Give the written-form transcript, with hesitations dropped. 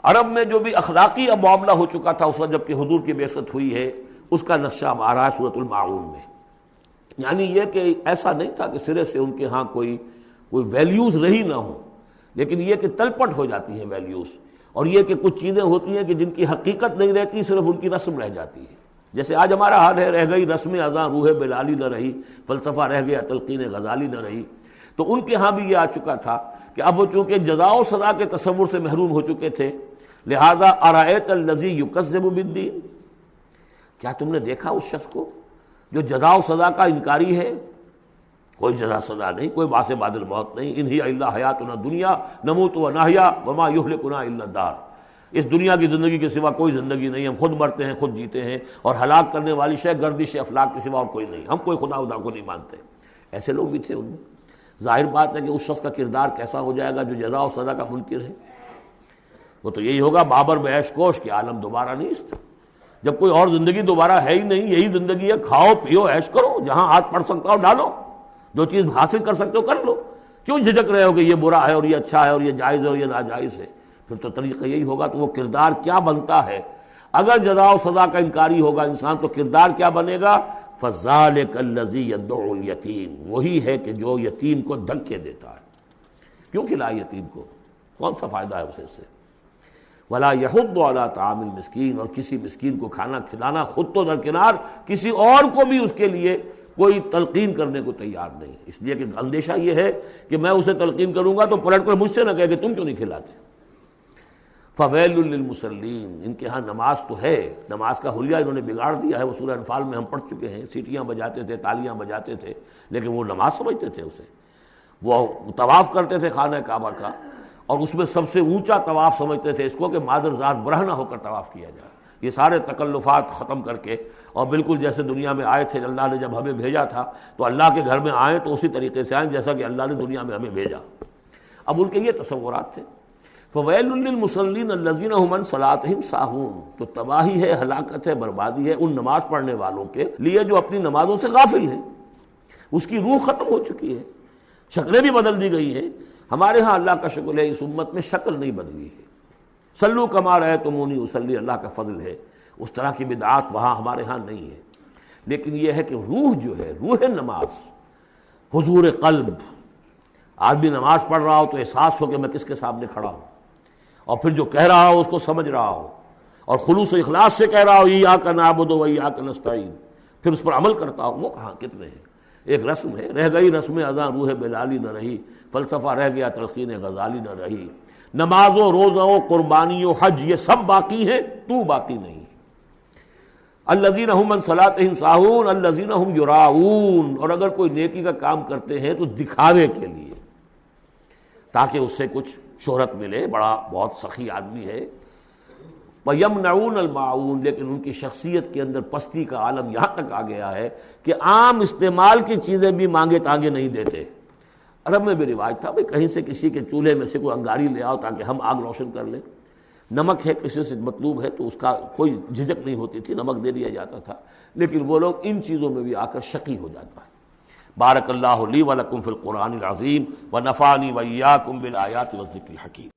عرب میں جو بھی اخلاقی اب معاملہ ہو چکا تھا اس وقت جب کہ حضور کی بعثت ہوئی ہے، اس کا نقشہ اب آ رہا ہے سورۃ الماعون میں. یعنی یہ کہ ایسا نہیں تھا کہ سرے سے ان کے ہاں کوئی ویلیوز رہی نہ ہوں، لیکن یہ کہ تلپٹ ہو جاتی ہیں ویلیوز، اور یہ کہ کچھ چیزیں ہوتی ہیں کہ جن کی حقیقت نہیں رہتی، صرف ان کی رسم رہ جاتی ہے. جیسے آج ہمارا حال ہے، رہ گئی رسم اذاں روح بلالی نہ رہی، فلسفہ رہ گیا تلقین غزالی نہ رہی. تو ان کے ہاں بھی یہ آ چکا تھا کہ اب وہ چونکہ جزا و سزا کے تصور سے محروم ہو چکے تھے، لہذا ارأیت الذی یکذب بالدین، کیا تم نے دیکھا اس شخص کو جو جزا و سزا کا انکاری ہے؟ کوئی جزا سزا نہیں، کوئی باعث بعد الموت نہیں. ان ہی الا حیاتنا دنیا نموت و نحیا وما یہلکنا الا الدار. اس دنیا کی زندگی کے سوا کوئی زندگی نہیں، ہم خود مرتے ہیں خود جیتے ہیں، اور ہلاک کرنے والی شے گردش افلاک کے سوا اور کوئی نہیں، ہم کوئی خدا کو نہیں مانتے. ایسے لوگ بھی تھے ان میں. ظاہر بات ہے کہ اس شخص کا کردار کیسا ہو جائے گا جو جزا و سزا کا منکر ہے. وہ تو یہی ہوگا بابر بعیش کوش کہ عالم دوبارہ نہیں است. جب کوئی اور زندگی دوبارہ ہے ہی نہیں، یہی زندگی ہے، کھاؤ پیو عیش کرو، جہاں ہاتھ پڑ سکتا ہو ڈالو، جو چیز حاصل کر سکتے ہو کر لو. کیوں جھجک رہے ہو کہ یہ برا ہے اور یہ اچھا ہے اور یہ جائز ہے اور یہ ناجائز ہے؟ پھر تو طریقہ یہی ہوگا. تو وہ کردار کیا بنتا ہے اگر جزا و سزا کا انکاری ہوگا انسان؟ تو کردار کیا بنے گا؟ فَذَلِكَ الَّذِي يَدُعُّ الْيَتِيمَ، وہی ہے کہ جو یتیم کو دھکے دیتا ہے. کیوں کھلائے یتیم کو؟ کون سا فائدہ ہے اسے سے؟ وَلَا يَحُضُّ عَلَىٰ طَعَامِ الْمِسْكِينِ، اور کسی مسکین کو کھانا کھلانا خود تو درکنار، کسی اور کو بھی اس کے لیے کوئی تلقین کرنے کو تیار نہیں. اس لیے کہ اندیشہ یہ ہے کہ میں اسے تلقین کروں گا تو پلٹ کر مجھ سے نہ کہے کہ تم کیوں نہیں کھلاتے. فَوَيْلٌ لِّلْمُصَلِّينَ، ان کے ہاں نماز تو ہے، نماز کا حلیہ انہوں نے بگاڑ دیا ہے. وہ سورہ انفال میں ہم پڑھ چکے ہیں، سیٹیاں بجاتے تھے، تالیاں بجاتے تھے، لیکن وہ نماز سمجھتے تھے اسے. وہ طواف کرتے تھے خانہ کعبہ کا، اور اس میں سب سے اونچا طواف سمجھتے تھے اس کو کہ مادر ذات برہنہ ہو کر طواف کیا جائے. یہ سارے تکلفات ختم کر کے، اور بالکل جیسے دنیا میں آئے تھے، اللہ نے جب ہمیں بھیجا تھا تو اللہ کے گھر میں آئیں تو اسی طریقے سے آئیں جیسا کہ اللہ نے دنیا میں ہمیں بھیجا. اب ان کے یہ تصورات تھے. فَوَيْلٌ لِّلْمُصَلِّينَ الَّذِينَ هُمْ عَنْ صَلَاتِهِمْ سَاهُونَ، تو تباہی ہے، ہلاکت ہے، بربادی ہے ان نماز پڑھنے والوں کے لیے جو اپنی نمازوں سے غافل ہیں. اس کی روح ختم ہو چکی ہے، شکلیں بھی بدل دی گئی ہیں. ہمارے ہاں اللہ کا شکر ہے اس امت میں شکل نہیں بدلی ہے. صلو کما رأیتمونی اصلی، اللہ کا فضل ہے. اس طرح کی بدعات وہاں ہمارے ہاں نہیں ہے. لیکن یہ ہے کہ روح جو ہے، روح نماز، حضور قلب. آدمی نماز پڑھ رہا ہو تو احساس ہو کہ میں کس کے سامنے کھڑا ہوں، اور پھر جو کہہ رہا ہو اس کو سمجھ رہا ہو، اور خلوص و اخلاص سے کہہ رہا ہو ایاک نعبد و ایاک نستعین، پھر اس پر عمل کرتا ہو. وہ کہاں کتنے ہیں؟ ایک رسم ہے، رہ گئی رسم اذاں روح بلالی نہ رہی، فلسفہ رہ گیا تلقین غزالی نہ رہی. نماز و روزہ و قربانی و حج یہ سب باقی ہیں، تو باقی نہیں. الذین هم عن صلاتهم ساہون الذین هم یراؤون، اور اگر کوئی نیکی کا کام کرتے ہیں تو دکھاوے کے لیے، تاکہ اس سے کچھ شہرت ملے، بڑا بہت سخی آدمی ہے. وَيَمْنَعُونَ الْمَاعُونَ، لیکن ان کی شخصیت کے اندر پستی کا عالم یہاں تک آ گیا ہے کہ عام استعمال کی چیزیں بھی مانگے تانگے نہیں دیتے. عرب میں بھی رواج تھا بھئی کہیں سے کسی کے چولہے میں سے کوئی انگاری لے آؤ تاکہ ہم آگ روشن کر لیں. نمک ہے کسی سے مطلوب ہے تو اس کا کوئی جھجک نہیں ہوتی تھی، نمک دے دیا جاتا تھا. لیکن وہ لوگ ان چیزوں میں بھی آ کر شقی ہو جاتا ہے. بارک اللہ لی ولکم فی القرآن العظیم ونفعنی وإیاکم بالآیات والذکر الحکیم.